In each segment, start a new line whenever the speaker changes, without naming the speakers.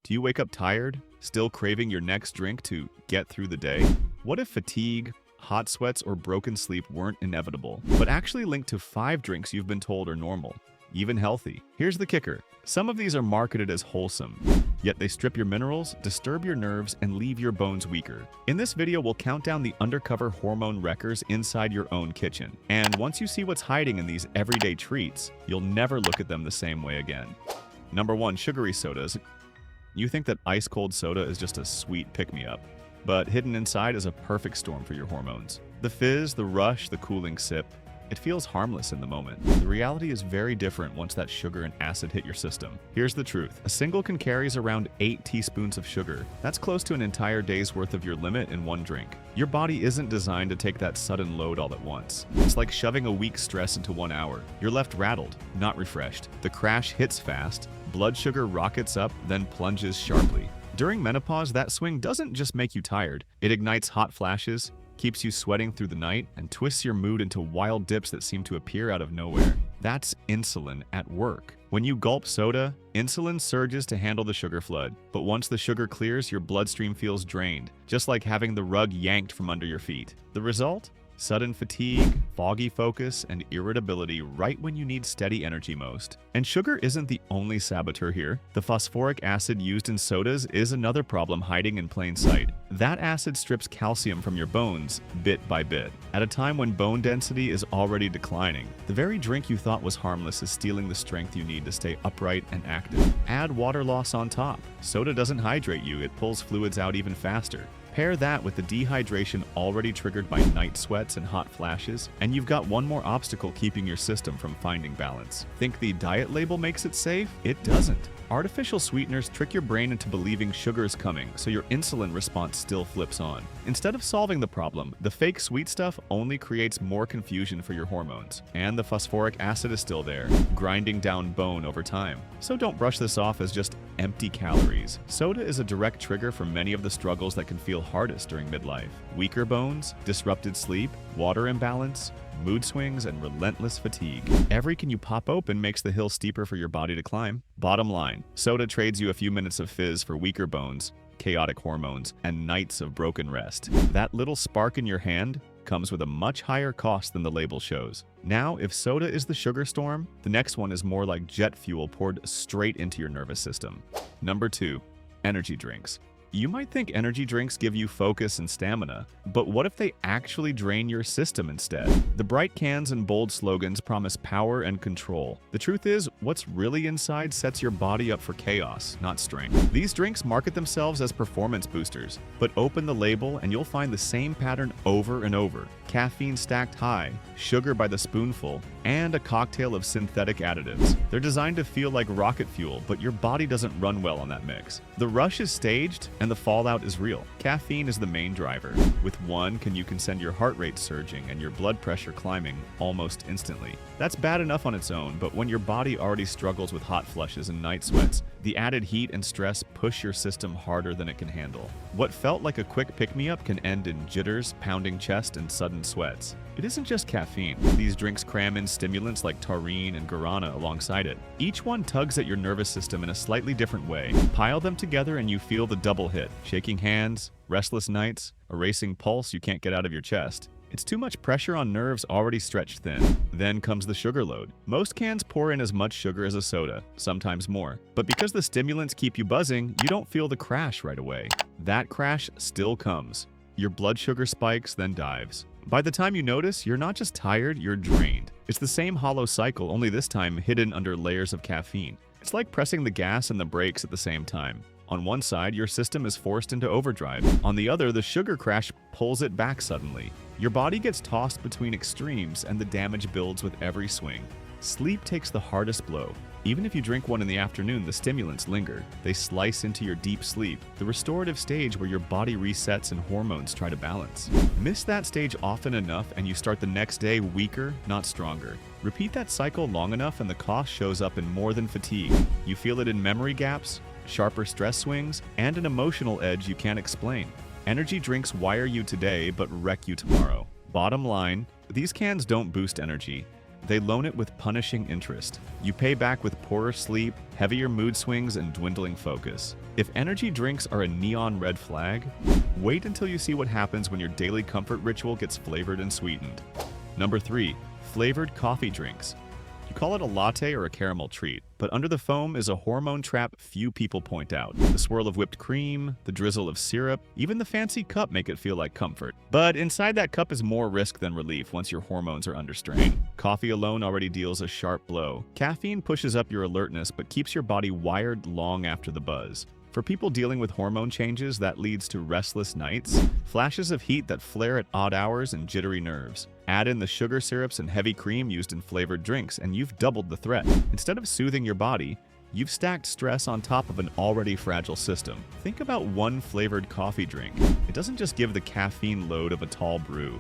Do you wake up tired, still craving your next drink to get through the day? What if fatigue, hot sweats, or broken sleep weren't inevitable, but actually linked to 5 drinks you've been told are normal, even healthy? Here's the kicker. Some of these are marketed as wholesome, yet they strip your minerals, disturb your nerves, and leave your bones weaker. In this video, we'll count down the undercover hormone wreckers inside your own kitchen. And once you see what's hiding in these everyday treats, you'll never look at them the same way again. Number 1. Sugary sodas. You think that ice-cold soda is just a sweet pick-me-up, but hidden inside is a perfect storm for your hormones. The fizz, the rush, the cooling sip, it feels harmless in the moment. The reality is very different once that sugar and acid hit your system. Here's the truth. A single can carries around 8 teaspoons of sugar. That's close to an entire day's worth of your limit in one drink. Your body isn't designed to take that sudden load all at once. It's like shoving a week's stress into 1 hour. You're left rattled, not refreshed. The crash hits fast, blood sugar rockets up, then plunges sharply. During menopause, that swing doesn't just make you tired. It ignites hot flashes, keeps you sweating through the night, and twists your mood into wild dips that seem to appear out of nowhere. That's insulin at work. When you gulp soda, insulin surges to handle the sugar flood. But once the sugar clears, your bloodstream feels drained, just like having the rug yanked from under your feet. The result? Sudden fatigue, foggy focus, and irritability right when you need steady energy most. And sugar isn't the only saboteur here. The phosphoric acid used in sodas is another problem hiding in plain sight. That acid strips calcium from your bones bit by bit. At a time when bone density is already declining, the very drink you thought was harmless is stealing the strength you need to stay upright and active. Add water loss on top. Soda doesn't hydrate you, it pulls fluids out even faster. Pair that with the dehydration already triggered by night sweats and hot flashes, and you've got one more obstacle keeping your system from finding balance. Think the diet label makes it safe? It doesn't. Artificial sweeteners trick your brain into believing sugar is coming, so your insulin response still flips on. Instead of solving the problem, the fake sweet stuff only creates more confusion for your hormones. And the phosphoric acid is still there, grinding down bone over time. So don't brush this off as just empty calories. Soda is a direct trigger for many of the struggles that can feel hardest during midlife. Weaker bones, disrupted sleep, water imbalance, mood swings, and relentless fatigue. Every can you pop open makes the hill steeper for your body to climb. Bottom line, soda trades you a few minutes of fizz for weaker bones, chaotic hormones, and nights of broken rest. That little spark in your hand comes with a much higher cost than the label shows. Now, if soda is the sugar storm, the next one is more like jet fuel poured straight into your nervous system. Number 2. Energy drinks. You might think energy drinks give you focus and stamina, but what if they actually drain your system instead? The bright cans and bold slogans promise power and control. The truth is, what's really inside sets your body up for chaos, not strength. These drinks market themselves as performance boosters, but open the label and you'll find the same pattern over and over. Caffeine stacked high, sugar by the spoonful, and a cocktail of synthetic additives. They're designed to feel like rocket fuel, but your body doesn't run well on that mix. The rush is staged, and the fallout is real. Caffeine is the main driver. With one, you can send your heart rate surging and your blood pressure climbing almost instantly. That's bad enough on its own, but when your body already struggles with hot flushes and night sweats, the added heat and stress push your system harder than it can handle. What felt like a quick pick-me-up can end in jitters, pounding chest, and sudden sweats. It isn't just caffeine. These drinks cram in stimulants like taurine and guarana alongside it. Each one tugs at your nervous system in a slightly different way. Pile them together and you feel the double hit. Shaking hands, restless nights, a racing pulse you can't get out of your chest. It's too much pressure on nerves already stretched thin. Then comes the sugar load. Most cans pour in as much sugar as a soda, sometimes more. But because the stimulants keep you buzzing, you don't feel the crash right away. That crash still comes. Your blood sugar spikes, then dives. By the time you notice, you're not just tired, you're drained. It's the same hollow cycle, only this time hidden under layers of caffeine. It's like pressing the gas and the brakes at the same time. On one side, your system is forced into overdrive. On the other, the sugar crash pulls it back suddenly. Your body gets tossed between extremes and the damage builds with every swing. Sleep takes the hardest blow. Even if you drink one in the afternoon, the stimulants linger. They slice into your deep sleep, the restorative stage where your body resets and hormones try to balance. Miss that stage often enough and you start the next day weaker, not stronger. Repeat that cycle long enough and the cost shows up in more than fatigue. You feel it in memory gaps, sharper stress swings, and an emotional edge you can't explain. Energy drinks wire you today but wreck you tomorrow. Bottom line, these cans don't boost energy. They loan it with punishing interest. You pay back with poorer sleep, heavier mood swings, and dwindling focus. If energy drinks are a neon red flag, wait until you see what happens when your daily comfort ritual gets flavored and sweetened. Number 3. Flavored coffee drinks. You call it a latte or a caramel treat, but under the foam is a hormone trap few people point out. The swirl of whipped cream, the drizzle of syrup, even the fancy cup make it feel like comfort. But inside that cup is more risk than relief once your hormones are under strain. Coffee alone already deals a sharp blow. Caffeine pushes up your alertness but keeps your body wired long after the buzz. For people dealing with hormone changes, that leads to restless nights, flashes of heat that flare at odd hours, and jittery nerves. Add in the sugar syrups and heavy cream used in flavored drinks, and you've doubled the threat. Instead of soothing your body, you've stacked stress on top of an already fragile system. Think about one flavored coffee drink. It doesn't just give the caffeine load of a tall brew.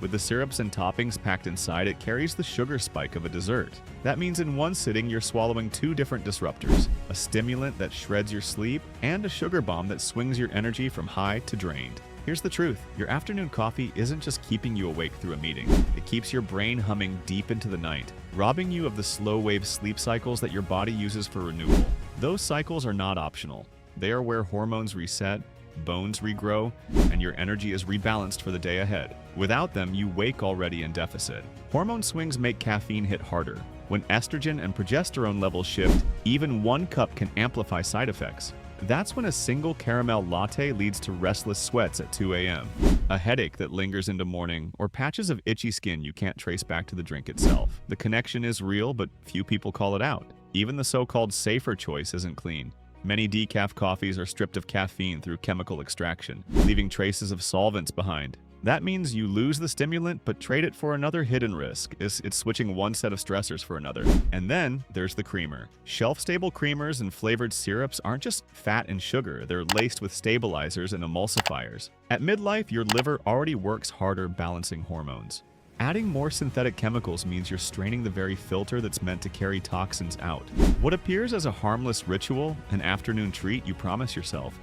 With the syrups and toppings packed inside, it carries the sugar spike of a dessert. That means in one sitting, you're swallowing 2 different disruptors, a stimulant that shreds your sleep, and a sugar bomb that swings your energy from high to drained. Here's the truth. Your afternoon coffee isn't just keeping you awake through a meeting. It keeps your brain humming deep into the night, robbing you of the slow-wave sleep cycles that your body uses for renewal. Those cycles are not optional. They are where hormones reset, bones regrow, and your energy is rebalanced for the day ahead. Without them, you wake already in deficit. Hormone swings make caffeine hit harder. When estrogen and progesterone levels shift, even 1 cup can amplify side effects. That's when a single caramel latte leads to restless sweats at 2 a.m., a headache that lingers into morning, or patches of itchy skin you can't trace back to the drink itself. The connection is real, but few people call it out. Even the so-called safer choice isn't clean. Many decaf coffees are stripped of caffeine through chemical extraction, leaving traces of solvents behind. That means you lose the stimulant but trade it for another hidden risk. It's switching one set of stressors for another. And then there's the creamer. Shelf-stable creamers and flavored syrups aren't just fat and sugar, they're laced with stabilizers and emulsifiers. At midlife, your liver already works harder balancing hormones. Adding more synthetic chemicals means you're straining the very filter that's meant to carry toxins out. What appears as a harmless ritual, an afternoon treat you promise yourself,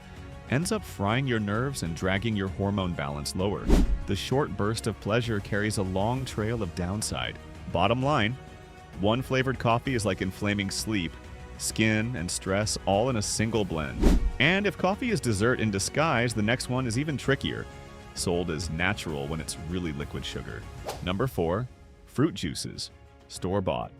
ends up frying your nerves and dragging your hormone balance lower. The short burst of pleasure carries a long trail of downside. Bottom line, one flavored coffee is like inflaming sleep, skin, and stress all in a single blend. And if coffee is dessert in disguise, the next one is even trickier. Sold as natural when it's really liquid sugar. Number 4. Fruit juices. Store-bought.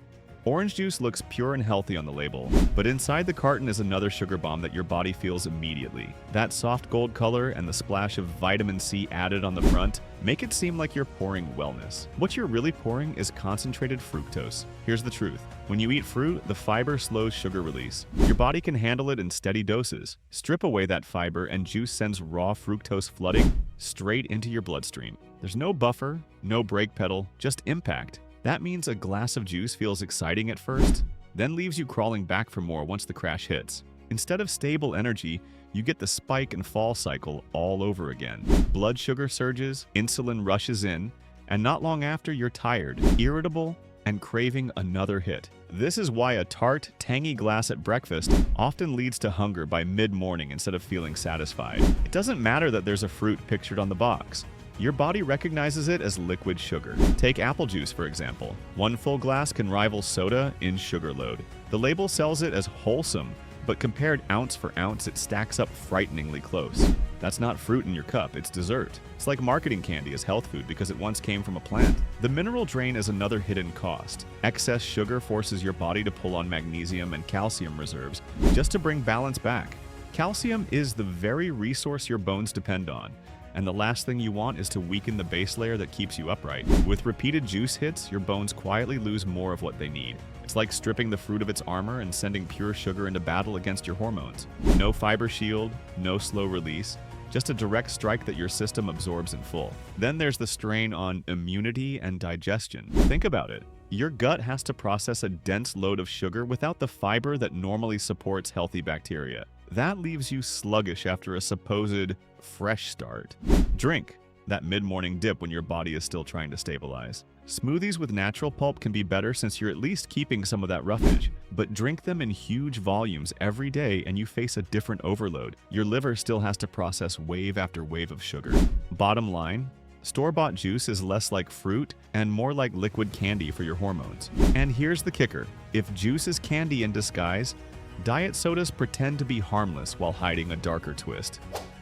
Orange juice looks pure and healthy on the label, but inside the carton is another sugar bomb that your body feels immediately. That soft gold color and the splash of vitamin C added on the front make it seem like you're pouring wellness. What you're really pouring is concentrated fructose. Here's the truth. When you eat fruit, the fiber slows sugar release. Your body can handle it in steady doses. Strip away that fiber and juice sends raw fructose flooding straight into your bloodstream. There's no buffer, no brake pedal, just impact. That means a glass of juice feels exciting at first, then leaves you crawling back for more once the crash hits. Instead of stable energy, you get the spike and fall cycle all over again. Blood sugar surges, insulin rushes in, and not long after you're tired, irritable, and craving another hit. This is why a tart, tangy glass at breakfast often leads to hunger by mid-morning instead of feeling satisfied. It doesn't matter that there's a fruit pictured on the box. Your body recognizes it as liquid sugar. Take apple juice, for example. One full glass can rival soda in sugar load. The label sells it as wholesome, but compared ounce for ounce, it stacks up frighteningly close. That's not fruit in your cup, it's dessert. It's like marketing candy as health food because it once came from a plant. The mineral drain is another hidden cost. Excess sugar forces your body to pull on magnesium and calcium reserves just to bring balance back. Calcium is the very resource your bones depend on. And the last thing you want is to weaken the base layer that keeps you upright. With repeated juice hits, your bones quietly lose more of what they need. It's like stripping the fruit of its armor and sending pure sugar into battle against your hormones. No fiber shield, no slow release, just a direct strike that your system absorbs in full. Then there's the strain on immunity and digestion. Think about it. Your gut has to process a dense load of sugar without the fiber that normally supports healthy bacteria. That leaves you sluggish after a supposed fresh start. Drink that mid-morning dip when your body is still trying to stabilize. Smoothies with natural pulp can be better since you're at least keeping some of that roughage, but drink them in huge volumes every day and you face a different overload. Your liver still has to process wave after wave of sugar. Bottom line, Store-bought juice is less like fruit and more like liquid candy for your hormones. And here's the kicker. If juice is candy in disguise, diet sodas pretend to be harmless while hiding a darker twist.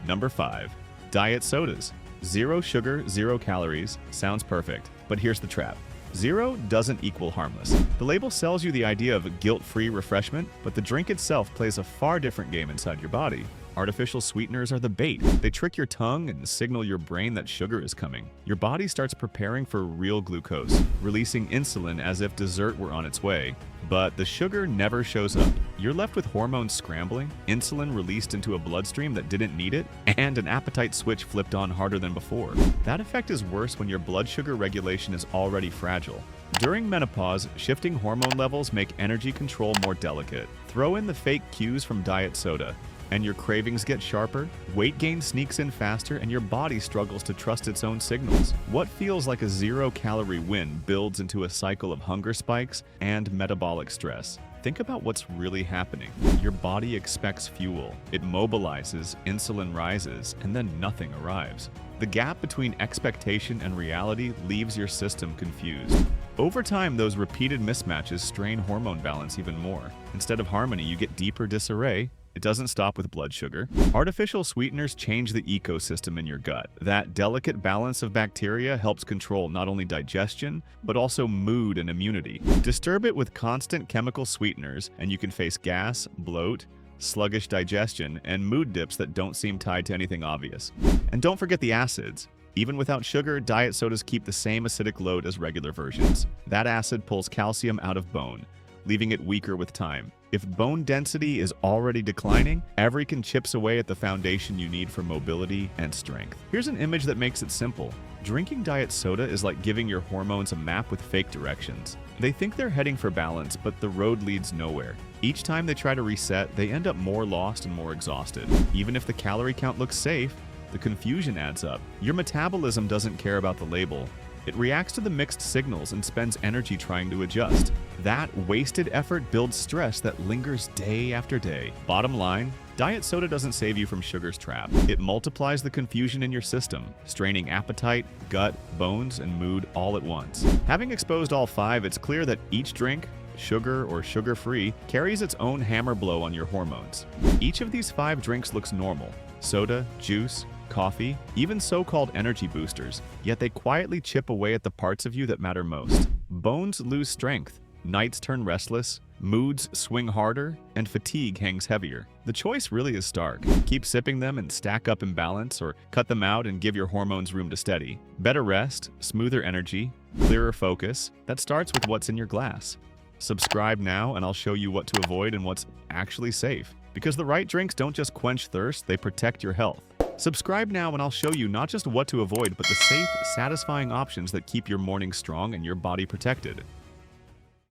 Number 5. Diet sodas. 0 sugar, 0 calories. Sounds perfect, but here's the trap. 0 doesn't equal harmless. The label sells you the idea of a guilt-free refreshment, but the drink itself plays a far different game inside your body. Artificial sweeteners are the bait. They trick your tongue and signal your brain that sugar is coming. Your body starts preparing for real glucose, releasing insulin as if dessert were on its way. But the sugar never shows up. You're left with hormones scrambling, insulin released into a bloodstream that didn't need it, and an appetite switch flipped on harder than before. That effect is worse when your blood sugar regulation is already fragile. During menopause, shifting hormone levels make energy control more delicate. Throw in the fake cues from diet soda, and your cravings get sharper, weight gain sneaks in faster, and your body struggles to trust its own signals. What feels like a 0-calorie win builds into a cycle of hunger spikes and metabolic stress. Think about what's really happening. Your body expects fuel. It mobilizes, insulin rises, and then nothing arrives. The gap between expectation and reality leaves your system confused. Over time, those repeated mismatches strain hormone balance even more. Instead of harmony, you get deeper disarray. It doesn't stop with blood sugar. Artificial sweeteners change the ecosystem in your gut. That delicate balance of bacteria helps control not only digestion, but also mood and immunity. Disturb it with constant chemical sweeteners, and you can face gas, bloat, sluggish digestion, and mood dips that don't seem tied to anything obvious. And don't forget the acids. Even without sugar, diet sodas keep the same acidic load as regular versions. That acid pulls calcium out of bone, leaving it weaker with time. If bone density is already declining, everything chips away at the foundation you need for mobility and strength. Here's an image that makes it simple. Drinking diet soda is like giving your hormones a map with fake directions. They think they're heading for balance, but the road leads nowhere. Each time they try to reset, they end up more lost and more exhausted. Even if the calorie count looks safe, the confusion adds up. Your metabolism doesn't care about the label. It reacts to the mixed signals and spends energy trying to adjust. That wasted effort builds stress that lingers day after day. Bottom line, diet soda doesn't save you from sugar's trap. It multiplies the confusion in your system, straining appetite, gut, bones, and mood all at once. Having exposed all 5, it's clear that each drink, sugar or sugar-free, carries its own hammer blow on your hormones. Each of these 5 drinks looks normal: soda, juice, coffee, even so-called energy boosters, yet they quietly chip away at the parts of you that matter most. Bones lose strength, nights turn restless, moods swing harder, and fatigue hangs heavier. The choice really is stark. Keep sipping them and stack up imbalance, or cut them out and give your hormones room to steady. Better rest, smoother energy, clearer focus. That starts with what's in your glass. Subscribe now and I'll show you what to avoid and what's actually safe. Because the right drinks don't just quench thirst, they protect your health. Subscribe now and I'll show you not just what to avoid, but the safe, satisfying options that keep your morning strong and your body protected.